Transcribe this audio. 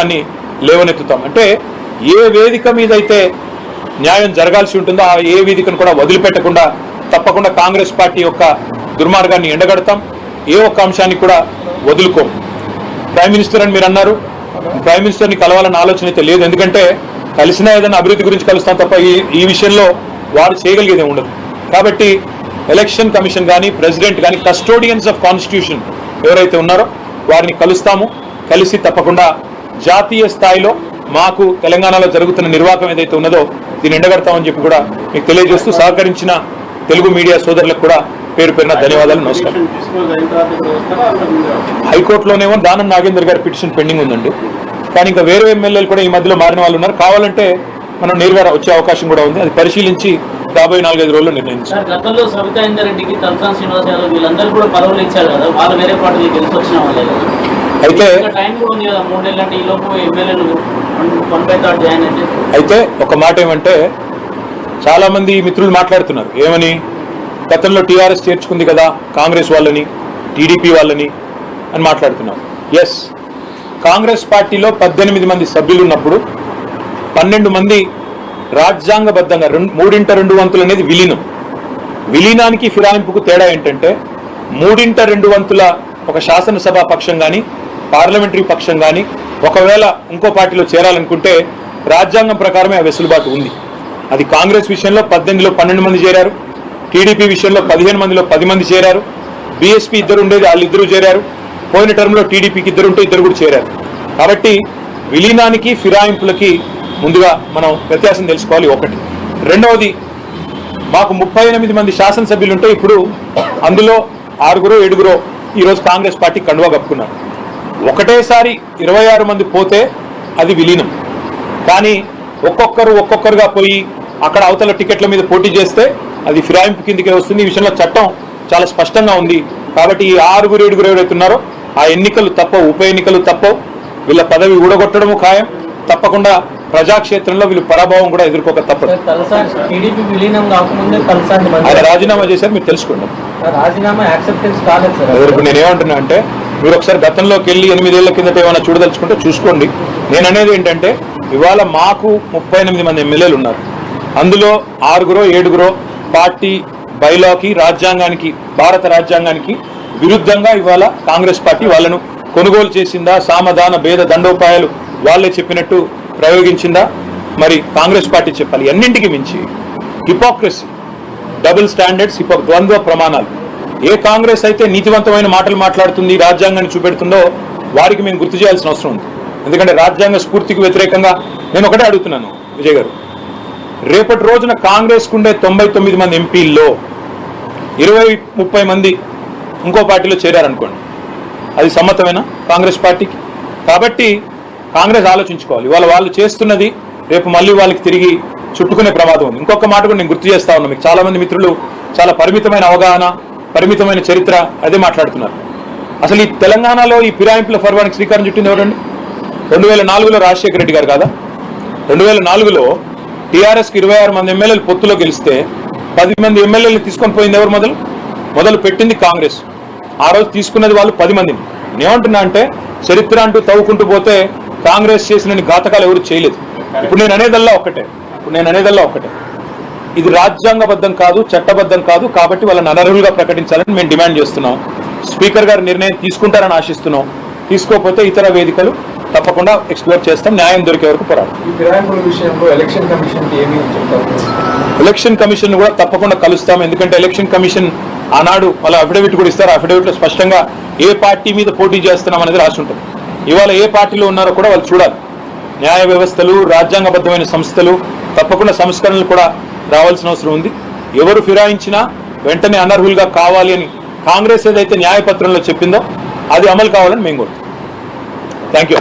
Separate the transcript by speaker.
Speaker 1: అని లేవనెత్తుతాం. అంటే ఏ వేదిక మీద అయితే న్యాయం జరగాల్సి ఉంటుందో ఆ ఏ వేదికను కూడా వదిలిపెట్టకుండా తప్పకుండా కాంగ్రెస్ పార్టీ యొక్క దుర్మార్గాన్ని ఎండగడతాం. ఏ ఒక్క అంశాన్ని కూడా వదులుకోం. ప్రైమ్ మినిస్టర్ అని మీరు అన్నారు, ప్రైమ్ మినిస్టర్ని కలవాలన్న ఆలోచన అయితే లేదు. ఎందుకంటే కలిసినా ఏదైనా అభివృద్ధి గురించి కలుస్తాం తప్ప ఈ విషయంలో వారు చేయగలిగేదే ఉండదు. కాబట్టి ఎలక్షన్ కమిషన్ కానీ ప్రెసిడెంట్ కానీ కస్టోడియన్స్ ఆఫ్ కాన్స్టిట్యూషన్ ఎవరైతే ఉన్నారో వారిని కలుస్తాము. కలిసి తప్పకుండా జాతీయ స్థాయిలో మాకు తెలంగాణలో జరుగుతున్న నిర్వాహకం ఏదైతే ఉన్నదో దీన్ని ఎండగడతామని చెప్పి కూడా మీకు తెలియజేస్తూ సహకరించిన తెలుగు మీడియా సోదరులకు కూడా పేరు పేరున ధన్యవాదాలు, నమస్కారం. హైకోర్టులోనేమో దానం నాగేందర్ గారి పిటిషన్ పెండింగ్ ఉందండి. కానీ ఇంకా వేరే ఎమ్మెల్యేలు కూడా ఈ మధ్యలో మారిన వాళ్ళు ఉన్నారు. కావాలంటే మనం నేరుగా వచ్చే అవకాశం కూడా ఉంది. అది పరిశీలించి రాబోయే 4-5 రోజుల్లో నిర్ణయించారు.
Speaker 2: గతంలో సబితా ఇందరెడ్డికి తలసాని శ్రీనివాస్ యాదవ్ వీళ్ళందరూ కూడా పదవులు ఇచ్చారు కదా, వాళ్ళు వేరే పార్టీకి గెలిచి వచ్చిన వాళ్ళే కదా.
Speaker 1: అయితే
Speaker 2: టైం కూడా ఉంది కదా, 3 నెలలు అంటే ఈ లోపు ఎమ్మెల్యేలు 1/3 జాయిన్ అయితే.
Speaker 1: అయితే ఒక మాట ఏమంటే చాలా మంది మిత్రులు మాట్లాడుతున్నారు ఏమని, గతంలో టీఆర్ఎస్ చేర్చుకుంది కదా కాంగ్రెస్ వాళ్ళని, టీడీపీ వాళ్ళని అని మాట్లాడుతున్నారు. ఎస్, కాంగ్రెస్ పార్టీలో 18 మంది సభ్యులు ఉన్నప్పుడు 12 మంది రాజ్యాంగబద్ధంగా 3/2 వంతులు అనేది విలీనం. విలీనానికి ఫిరాయింపుకు తేడా ఏంటంటే 3/2 వంతుల ఒక శాసనసభ పక్షం కానీ పార్లమెంటరీ పక్షం కానీ ఒకవేళ ఇంకో పార్టీలో చేరాలనుకుంటే రాజ్యాంగం ప్రకారమే ఆ వెసులుబాటు ఉంది. అది కాంగ్రెస్ విషయంలో 18లో 12 మంది చేరారు, టీడీపీ విషయంలో 15 మందిలో 10 మంది చేరారు, బీఎస్పీ ఇద్దరు ఉండేది వాళ్ళిద్దరూ చేరారు, పోయిన టర్మ్లో టీడీపీకి ఇద్దరు ఉంటే ఇద్దరు కూడా చేరారు. కాబట్టి విలీనానికి ఫిరాయింపులకి ముందుగా మనం వ్యత్యాసం తెలుసుకోవాలి. ఒకటి. రెండవది, మాకు 38 మంది శాసనసభ్యులు ఉంటే ఇప్పుడు అందులో 6-7 ఈరోజు కాంగ్రెస్ పార్టీ కండువా కప్పుకున్నారు. ఒకటేసారి 26 మంది పోతే అది విలీనం. కానీ ఒక్కొక్కరుగా పోయి అక్కడ అవతల టికెట్ల మీద పోటీ చేస్తే అది ఫిరాయింపు కిందకే వస్తుంది. ఈ విషయంలో చట్టం చాలా స్పష్టంగా ఉంది. కాబట్టి ఈ 6-7 ఎవరైతే ఉన్నారో ఆ ఎన్నికలు తప్పవు, ఉప ఎన్నికలు తప్పవు. వీళ్ళ పదవి ఊడగొట్టడము ఖాయం. తప్పకుండా ప్రజాక్షేత్రంలో వీళ్ళు పరాభవం కూడా ఎదుర్కోక తప్పదు. ఆయన రాజీనామా చేశారు, మీరు తెలుసుకోండి. నేనేమంటున్నా అంటే మీరు ఒకసారి గతంలోకి వెళ్ళి 8 ఏళ్ల కిందట ఏమైనా చూడదలుచుకుంటే చూసుకోండి. నేను అనేది ఏంటంటే ఇవాళ మాకు 38 మంది ఎమ్మెల్యేలు ఉన్నారు. అందులో 6-7 పార్టీ బైలాకి, రాజ్యాంగానికి, భారత రాజ్యాంగానికి విరుద్ధంగా ఇవాళ కాంగ్రెస్ పార్టీ వాళ్ళను కొనుగోలు చేసిందా, సామధాన భేద దండోపాయాలు వాళ్ళే చెప్పినట్టు ప్రయోగించిందా, మరి కాంగ్రెస్ పార్టీ చెప్పాలి. అన్నింటికి మించి హిపోక్రసీ, డబుల్ స్టాండర్డ్స్, ద్వంద్వ ప్రమాణాలు. ఏ కాంగ్రెస్ అయితే నీతివంతమైన మాటలు మాట్లాడుతుంది, రాజ్యాంగాన్ని చూపెడుతుందో వారికి మేము గుర్తు చేయాల్సిన అవసరం ఉంది. ఎందుకంటే రాజ్యాంగ స్ఫూర్తికి వ్యతిరేకంగా నేను ఒకటే అడుగుతున్నాను విజయ్ గారు, రేపటి రోజున కాంగ్రెస్కు ఉండే 99 మంది ఎంపీల్లో 20-30 మంది ఇంకో పార్టీలో చేరారనుకోండి, అది సమ్మతమేనా కాంగ్రెస్ పార్టీకి? కాబట్టి కాంగ్రెస్ ఆలోచించుకోవాలి. ఇవాళ వాళ్ళు చేస్తున్నది రేపు మళ్ళీ వాళ్ళకి తిరిగి చుట్టుకునే ప్రమాదం ఉంది. ఇంకొక మాట కూడా నేను గుర్తు చేస్తా ఉన్నా, మీకు చాలా మంది మిత్రులు చాలా పరిమితమైన అవగాహన, పరిమితమైన చరిత్ర అదే మాట్లాడుతున్నారు. అసలు ఈ తెలంగాణలో ఈ ఫిరాయింపుల ఫర్వానికి శ్రీకారం చుట్టింది ఎవరండి? 2004లో రాజశేఖర రెడ్డి గారు కాదా? 2004లో టీఆర్ఎస్కి 26 మంది ఎమ్మెల్యేలు పొత్తులో గెలిస్తే 10 మంది ఎమ్మెల్యేలు తీసుకొని పోయింది ఎవరు? మొదలు పెట్టింది కాంగ్రెస్. ఆ రోజు తీసుకున్నది వాళ్ళు 10 మందిని. నేనేమంటున్నా అంటే చరిత్ర అంటూ తవ్వుకుంటూ పోతే కాంగ్రెస్ చేసిన ఘాతకాలు ఎవరు చేయలేదు. ఇప్పుడు నేను అనేదల్లా ఒక్కటే, ఇది రాజ్యాంగబద్ధం కాదు, చట్టబద్ధం కాదు. కాబట్టి వాళ్ళని అనర్హులుగా ప్రకటించాలని మేము డిమాండ్ చేస్తున్నాం. స్పీకర్ గారు నిర్ణయం తీసుకుంటారని ఆశిస్తున్నాం. తీసుకోకపోతే ఇతర వేదికలు తప్పకుండా ఎక్స్ప్లోర్ చేస్తాం. న్యాయం దొరికే వరకు పోరాడు. ఎలక్షన్ కమిషన్ కూడా తప్పకుండా కలుస్తాం. ఎందుకంటే ఎలక్షన్ కమిషన్ ఆనాడు వాళ్ళ అఫిడవిట్ కూడా ఇస్తారు. అఫిడవిట్లో స్పష్టంగా ఏ పార్టీ మీద పోటీ చేస్తున్నాం అనేది రాసి ఉంటుంది. ఇవాళ ఏ పార్టీలో ఉన్నారో కూడా వాళ్ళు చూడాలి. న్యాయ వ్యవస్థలు, రాజ్యాంగబద్ధమైన సంస్థలు తప్పకుండా సంస్కరణలు కూడా రావాల్సిన అవసరం ఉంది. ఎవరు ఫిరాయించినా వెంటనే అనర్హులుగా కావాలి అని కాంగ్రెస్ ఏదైతే న్యాయపత్రంలో చెప్పిందో అది అమలు కావాలని మేము కోరుతాం. Thank you.